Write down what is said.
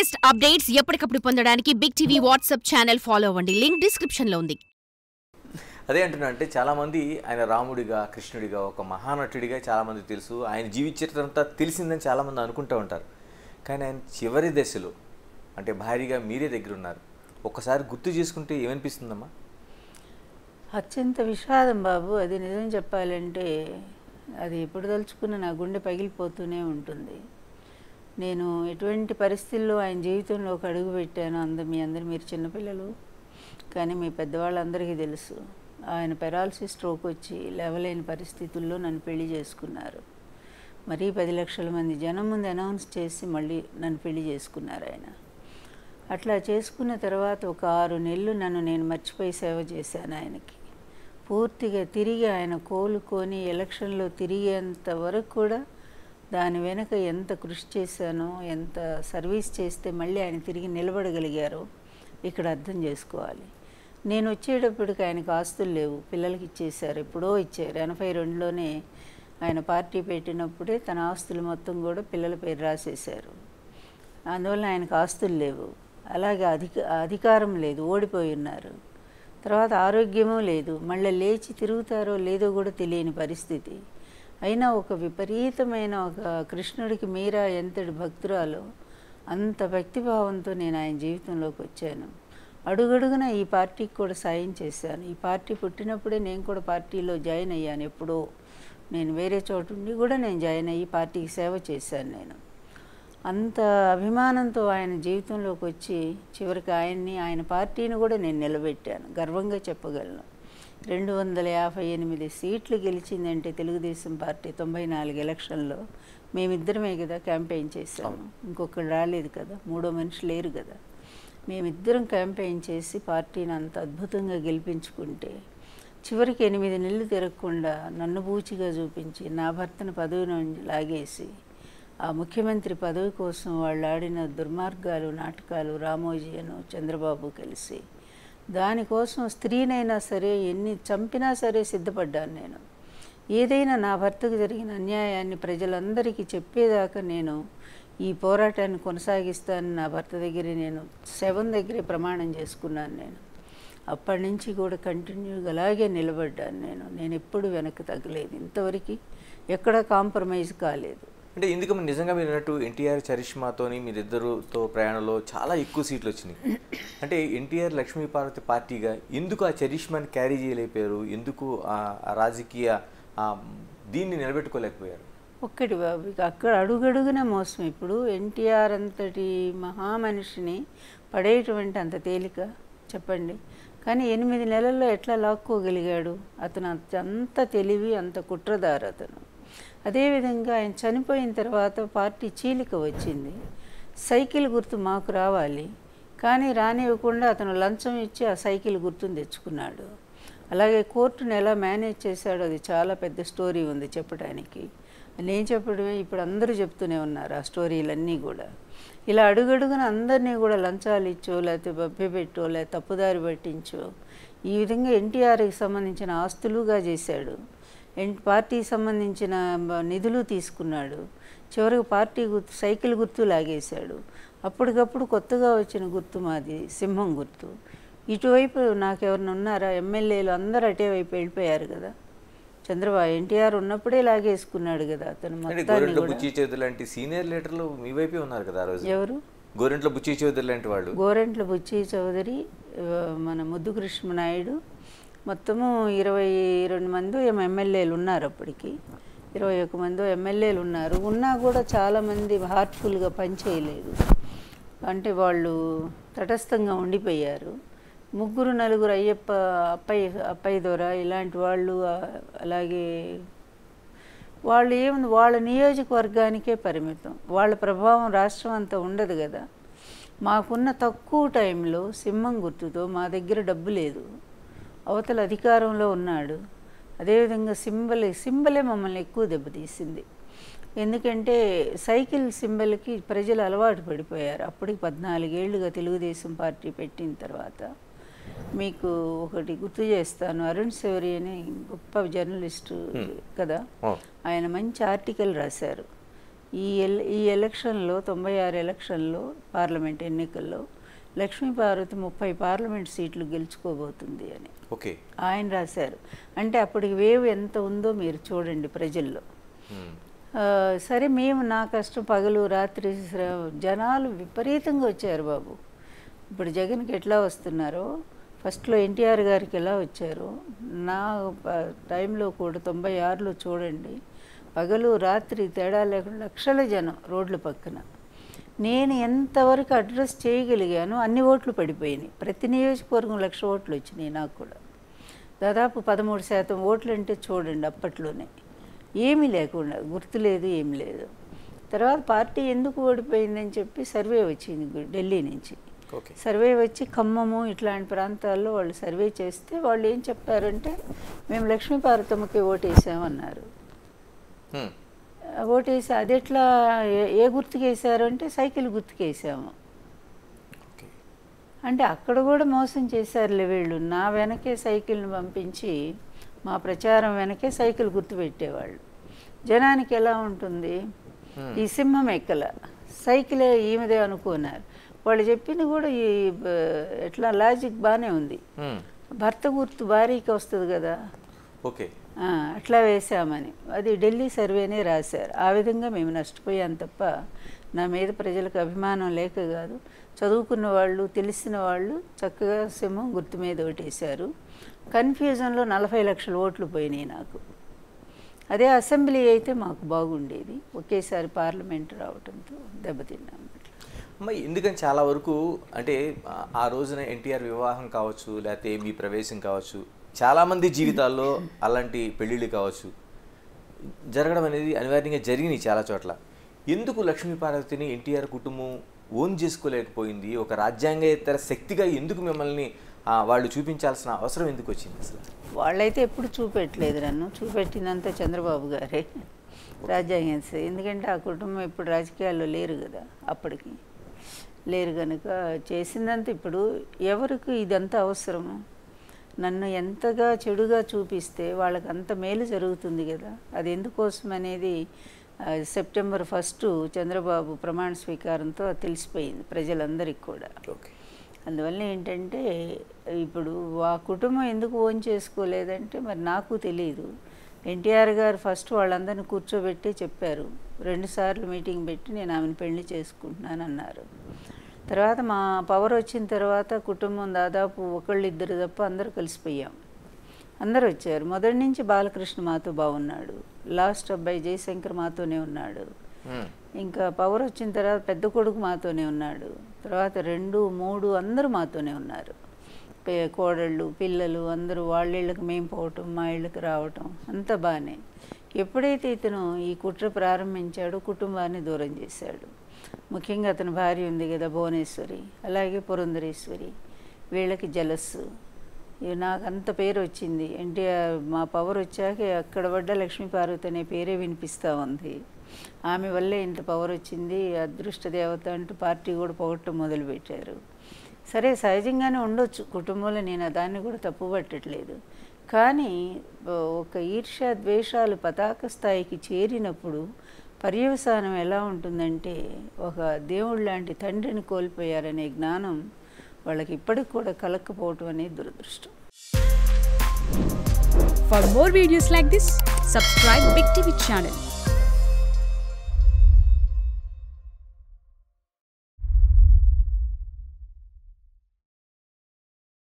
Latest updates ఎప్పటికప్పుడు పొందడానికి big TV WhatsApp channel follow అవ్వండి. లింక్ డిస్క్రిప్షన్ లో ఉంది. అదే అంటున్నా, అంటే చాలామంది ఆయన రాముడిగా, కృష్ణుడిగా, ఒక మహానటుడిగా చాలామంది తెలుసు. ఆయన జీవిత చరిత్ర అంతా తెలిసిందని చాలామంది అనుకుంటూ ఉంటారు. కానీ ఆయన చివరి దశలో అంటే భారీగా మీరే దగ్గర ఉన్నారు. ఒక్కసారి గుర్తు చేసుకుంటే ఏమనిపిస్తుందమ్మా? అత్యంత విషాదం బాబు. అది నిజం చెప్పాలంటే అది ఎప్పుడు తలుచుకున్న నా గుండె పగిలిపోతూనే ఉంటుంది. నేను ఎటువంటి పరిస్థితుల్లో ఆయన జీవితంలో ఒక అడుగు పెట్టాను. మీ అందరు మీరు చిన్నపిల్లలు, కానీ మీ పెద్దవాళ్ళందరికీ తెలుసు. ఆయన పెరాలసిస్ స్ట్రోక్ వచ్చి లేవలేని పరిస్థితుల్లో నన్ను పెళ్లి చేసుకున్నారు. మరీ 10 లక్షల మంది జనం ముందు అనౌన్స్ చేసి మళ్ళీ నన్ను పెళ్లి చేసుకున్నారు ఆయన. అట్లా చేసుకున్న తర్వాత ఒక 6 నెలలు నేను మర్చిపోయి సేవ చేశాను ఆయనకి. పూర్తిగా తిరిగి ఆయన కోలుకొని ఎలక్షన్లో తిరిగేంత వరకు కూడా దాని వెనక ఎంత కృషి చేశానో, ఎంత సర్వీస్ చేస్తే మళ్ళీ ఆయన తిరిగి నిలబడగలిగారో ఇక్కడ అర్థం చేసుకోవాలి. నేను వచ్చేటప్పటికి ఆయనకు ఆస్తులు లేవు, పిల్లలకి ఇచ్చేశారు. ఎప్పుడో ఇచ్చారు. 82లోనే ఆయన పార్టీ పెట్టినప్పుడే తన ఆస్తులు మొత్తం కూడా పిల్లల పేరు రాసేశారు. అందువల్ల ఆయనకు ఆస్తులు లేవు. అలాగే అధికారం లేదు, ఓడిపోయి ఉన్నారు. తర్వాత ఆరోగ్యమూ లేదు, మళ్ళీ లేచి తిరుగుతారో లేదో కూడా తెలియని పరిస్థితి. అయినా ఒక విపరీతమైన ఒక కృష్ణుడికి మీరా ఎంతటి భక్తురాలో అంత భక్తిభావంతో నేను ఆయన జీవితంలోకి వచ్చాను. అడుగడుగున ఈ పార్టీకి కూడా సాయం చేశాను. ఈ పార్టీ పుట్టినప్పుడే నేను కూడా పార్టీలో జాయిన్ అయ్యాను. ఎప్పుడో నేను వేరే చోటు ఉండి కూడా నేను జాయిన్ అయ్యి పార్టీకి సేవ చేశాను. నేను అంత అభిమానంతో ఆయన జీవితంలోకి వచ్చి చివరికి ఆయన పార్టీని కూడా నేను నిలబెట్టాను. గర్వంగా చెప్పగలను. 258 సీట్లు గెలిచిందంటే తెలుగుదేశం పార్టీ 94 ఎలక్షన్లో మేమిద్దరమే కదా క్యాంపెయిన్ చేశాము. ఇంకొకరు రాలేదు కదా, మూడో మనిషి లేరు కదా. మేమిద్దరం క్యాంపెయిన్ చేసి పార్టీని అంత అద్భుతంగా గెలిపించుకుంటే చివరికి 8 నెలలు తిరగకుండా నన్ను బూచిగా చూపించి నా భర్తను పదవి నుంచి లాగేసి ఆ ముఖ్యమంత్రి పదవి కోసం వాళ్ళు ఆడిన దుర్మార్గాలు, నాటకాలు, రామోజీ అను చంద్రబాబు కలిసి దానికోసం స్త్రీనైనా సరే ఎన్ని చంపినా సరే సిద్ధపడ్డాను నేను. ఏదైనా నా భర్తకు జరిగిన అన్యాయాన్ని ప్రజలందరికీ చెప్పేదాకా నేను ఈ పోరాటాన్ని కొనసాగిస్తానని నా భర్త దగ్గర నేను శవం దగ్గరే ప్రమాణం చేసుకున్నాను. నేను అప్పటి నుంచి కూడా కంటిన్యూగా అలాగే నిలబడ్డాను. నేను ఎప్పుడు వెనక్కి తగ్గలేదు. ఇంతవరకు ఎక్కడ కాంప్రమైజ్ కాలేదు. అంటే ఎందుకు నిజంగా మీరు అన్నట్టు ఎన్టీఆర్ చరిష్మాతోని మీరిద్దరుతో ప్రయాణంలో చాలా ఎక్కువ సీట్లు వచ్చినాయి. అంటే ఎన్టీఆర్ లక్ష్మీపార్వతి పార్టీగా ఎందుకు ఆ చరిష్మాని క్యారీ చేయలేకపోయారు? ఎందుకు ఆ రాజకీయ దీన్ని నిలబెట్టుకోలేకపోయారు? ఒక్కటి బాబు, అక్కడ అడుగడుగున మోసం. ఇప్పుడు ఎన్టీఆర్ అంతటి మహామనిషిని పడేటువంటి అంత తేలిక చెప్పండి. కానీ 8 నెలల్లో ఎట్లా లాక్కోగలిగాడు? అతను అంత తెలివి, అంత కుట్రదారు అతను. అదేవిధంగా ఆయన చనిపోయిన తర్వాత పార్టీ చీలిక వచ్చింది. సైకిల్ గుర్తు మాకు రావాలి, కానీ రానివ్వకుండా అతను లంచం ఇచ్చి ఆ సైకిల్ గుర్తును తెచ్చుకున్నాడు. అలాగే కోర్టును ఎలా మేనేజ్ చేశాడో అది చాలా పెద్ద స్టోరీ ఉంది చెప్పడానికి. నేను చెప్పడమే ఇప్పుడు అందరూ చెప్తూనే ఉన్నారు ఆ స్టోరీలన్నీ కూడా. ఇలా అడుగడుగున అందరినీ కూడా లంచాలు ఇచ్చో, లేకపోతే బబ్బెపెట్టో, లేకపోతే తప్పుదారి పట్టించో ఈ విధంగా ఎన్టీఆర్కి సంబంధించిన ఆస్తులుగా చేశాడు. పార్టీకి సంబంధించిన నిధులు తీసుకున్నాడు. చివరికి పార్టీ గుర్తు సైకిల్ గుర్తు లాగేశాడు. అప్పటికప్పుడు కొత్తగా వచ్చిన గుర్తు మాది సింహం గుర్తు. ఇటువైపు నాకెవరిని ఉన్నారా? ఎమ్మెల్యేలు అందరూ అటే వైపు వెళ్ళిపోయారు కదా. చంద్రబాబు ఎన్టీఆర్ ఉన్నప్పుడే లాగేసుకున్నాడు కదా అతను మొత్తాన్ని. బుచ్చి చౌదరి లాంటి సీనియర్ లీడర్లు మీ వైపే ఉన్నారు కదా ఆ రోజు. ఎవరు? గోరెంట్ల బుచ్చి చౌదరి లాంటి వాళ్ళు. గోరెంట్ల బుచ్చి చౌదరి, మన ముద్దు కృష్ణనాయుడు, మొత్తము 22 మంది ఎమ్మెల్యేలు ఉన్నారు. అప్పటికి 21 మంది ఎమ్మెల్యేలు ఉన్నారు. ఉన్నా కూడా చాలామంది హార్ట్ఫుల్గా పనిచేయలేదు. అంటే వాళ్ళు తటస్థంగా ఉండిపోయారు. 3-4 అప్పయ్య దొర ఇలాంటి వాళ్ళు. అలాగే వాళ్ళు ఏముంది, వాళ్ళ నియోజకవర్గానికే పరిమితం. వాళ్ళ ప్రభావం రాష్ట్రం అంతా ఉండదు కదా. మాకున్న తక్కువ టైంలో సింహం గుర్తుతో మా దగ్గర డబ్బు లేదు, అవతల అధికారంలో ఉన్నాడు. అదేవిధంగా సింబలే మమ్మల్ని ఎక్కువ దెబ్బతీసింది. ఎందుకంటే సైకిల్ సింబల్కి ప్రజలు అలవాటు పడిపోయారు. అప్పటికి 14 ఏళ్ళుగా తెలుగుదేశం పార్టీ పెట్టిన తర్వాత. మీకు ఒకటి గుర్తు చేస్తాను. అరుణ్ శౌరి అని గొప్ప జర్నలిస్టు కదా, ఆయన మంచి ఆర్టికల్ రాశారు. ఈ ఎలక్షన్లో 96 ఎలక్షన్లో పార్లమెంట్ ఎన్నికల్లో లక్ష్మీపార్వతి 30 పార్లమెంట్ సీట్లు గెలుచుకోబోతుంది అని ఓకే ఆయన రాశారు. అంటే అప్పటికి వేవ్ ఎంత ఉందో మీరు చూడండి ప్రజల్లో. సరే మేము నా కష్టం పగలు రాత్రి జనాలు విపరీతంగా వచ్చారు బాబు. ఇప్పుడు జగన్కి ఎట్లా వస్తున్నారో ఫస్ట్లో ఎన్టీఆర్ గారికి ఎలా వచ్చారో నా టైంలో కూడా 96లో చూడండి పగలు రాత్రి తేడా లేకుండా లక్షల జనం రోడ్ల పక్కన. నేను ఎంతవరకు అడ్రస్ చేయగలిగానో అన్ని ఓట్లు పడిపోయినాయి. ప్రతి నియోజకవర్గం 1,00,000 ఓట్లు వచ్చినాయి. నాకు కూడా దాదాపు 13% ఓట్లు అంటే చూడండి అప్పట్లోనే ఏమీ లేకుండా గుర్తులేదు ఏమి లేదు. తర్వాత పార్టీ ఎందుకు ఓడిపోయిందని చెప్పి సర్వే వచ్చింది ఢిల్లీ నుంచి. సర్వే వచ్చి ఖమ్మము ఇట్లాంటి ప్రాంతాల్లో వాళ్ళు సర్వే చేస్తే వాళ్ళు ఏం చెప్పారంటే మేము లక్ష్మీపార్వతమ్మకి ఓటేసామన్నారు. ఓటేసి అది ఎట్లా ఏ గుర్తుకు వేసారు అంటే సైకిల్ గుర్తుకు వేసాము. అంటే అక్కడ కూడా మోసం చేశారులే వీళ్ళు. నా వెనకే సైకిల్ని పంపించి మా ప్రచారం వెనకే సైకిల్ గుర్తు పెట్టేవాళ్ళు. జనానికి ఎలా ఉంటుంది ఈ సింహం ఎక్కల సైకిలే ఈమెదే అనుకున్నారు. వాళ్ళు చెప్పింది కూడా ఈ ఎట్లా లాజిక్ బాగానే ఉంది. భర్త గుర్తు భార్యకి వస్తుంది కదా ఓకే అట్లా వేసామని అది ఢిల్లీ సర్వేనే రాశారు. ఆ విధంగా మేము నష్టపోయాం తప్ప నా మీద ప్రజలకు అభిమానం లేక కాదు. చదువుకున్న వాళ్ళు తెలిసిన వాళ్ళు చక్కగా సింహం గుర్తు మీద ఓటేశారు. కన్ఫ్యూజన్లో 40 లక్షల ఓట్లు పోయినాయి నాకు. అదే అసెంబ్లీ అయితే మాకు బాగుండేది. ఒకేసారి పార్లమెంట్ రావడంతో దెబ్బతిన్నాం. అమ్మ ఎందుకని చాలా వరకు అంటే ఆ రోజున ఎన్టీఆర్ వివాహం కావచ్చు లేకపోతే మీ ప్రవేశం కావచ్చు చాలామంది జీవితాల్లో అలాంటి పెళ్ళిళ్ళు కావచ్చు జరగడం అనేది అనివార్యంగా జరిగినాయి చాలా చోట్ల. ఎందుకు లక్ష్మీపార్వతిని ఎన్టీఆర్ కుటుంబం ఓన్ చేసుకోలేకపోయింది? ఒక రాజ్యాంగేతర శక్తిగా ఎందుకు మిమ్మల్ని వాళ్ళు చూపించాల్సిన అవసరం ఎందుకు వచ్చింది అసలు? వాళ్ళైతే ఎప్పుడు చూపెట్టలేదు నన్ను. చూపెట్టినంత చంద్రబాబు గారే రాజ్యాంగ. ఎందుకంటే ఆ కుటుంబం ఇప్పుడు రాజకీయాల్లో లేరు కదా, అప్పటికి లేరు కనుక చేసిందంత. ఇప్పుడు ఎవరికి ఇదంతా అవసరము? నన్ను ఎంతగా చెడుగా చూపిస్తే వాళ్ళకి అంత మేలు జరుగుతుంది కదా. అది ఎందుకోసం అనేది సెప్టెంబర్ 1 చంద్రబాబు ప్రమాణ స్వీకారంతో తెలిసిపోయింది ప్రజలందరికీ కూడా. అందువల్ల ఏంటంటే ఇప్పుడు ఆ కుటుంబం ఎందుకు ఓన్ చేసుకోలేదంటే మరి నాకు తెలియదు. ఎన్టీఆర్ గారు ఫస్ట్ వాళ్ళందరినీ కూర్చోబెట్టి చెప్పారు. 2 సార్లు మీటింగ్ పెట్టి నేను ఆమెను పెళ్లి చేసుకుంటున్నాను అన్నారు. తర్వాత మా పవర్ వచ్చిన తర్వాత కుటుంబం దాదాపు ఒకళ్ళిద్దరు తప్ప అందరూ కలిసిపోయాం. అందరూ వచ్చారు. మొదటి నుంచి బాలకృష్ణ మాతో బాగున్నాడు. లాస్ట్ అబ్బాయి జయశంకర్ మాతోనే ఉన్నాడు. ఇంకా పవర్ వచ్చిన తర్వాత పెద్ద కొడుకు మాతోనే ఉన్నాడు. తర్వాత 2, 3 అందరూ మాతోనే ఉన్నారు. కోడళ్ళు పిల్లలు అందరూ వాళ్ళ ఇళ్ళకి మేము పోవటం మా ఇళ్ళకి రావటం అంతా బాగానే. ఎప్పుడైతే ఇతను ఈ కుట్ర ప్రారంభించాడో కుటుంబాన్ని దూరం చేశాడు. ముఖ్యంగా అతని భార్య ఉంది కదా భువనేశ్వరి, అలాగే పురంధరేశ్వరి, వీళ్ళకి జలస్సు. నాకు అంత పేరు వచ్చింది. ఎన్టీఆర్ మా పవర్ వచ్చాక అక్కడ పడ్డ లక్ష్మీపార్వతి అనే పేరే వినిపిస్తూ ఉంది. ఆమె వల్లే ఇంత పవర్ వచ్చింది, అదృష్ట దేవత అంటూ పార్టీ కూడా పొగట్టడం మొదలుపెట్టారు. సరే సహజంగానే ఉండొచ్చు కుటుంబంలో, నేను దాన్ని కూడా తప్పు పట్టట్లేదు. కానీ ఒక ఈర్ష్య ద్వేషాలు పతాక స్థాయికి చేరినప్పుడు పర్యవసానం ఎలా ఉంటుందంటే ఒక దేవుడు లాంటి తండ్రిని కోల్పోయారనే జ్ఞానం వాళ్ళకి ఇప్పటికి కూడా కలక్కపోవటం అనేది దురదృష్టం. For more videos like this, subscribe Big TV channel.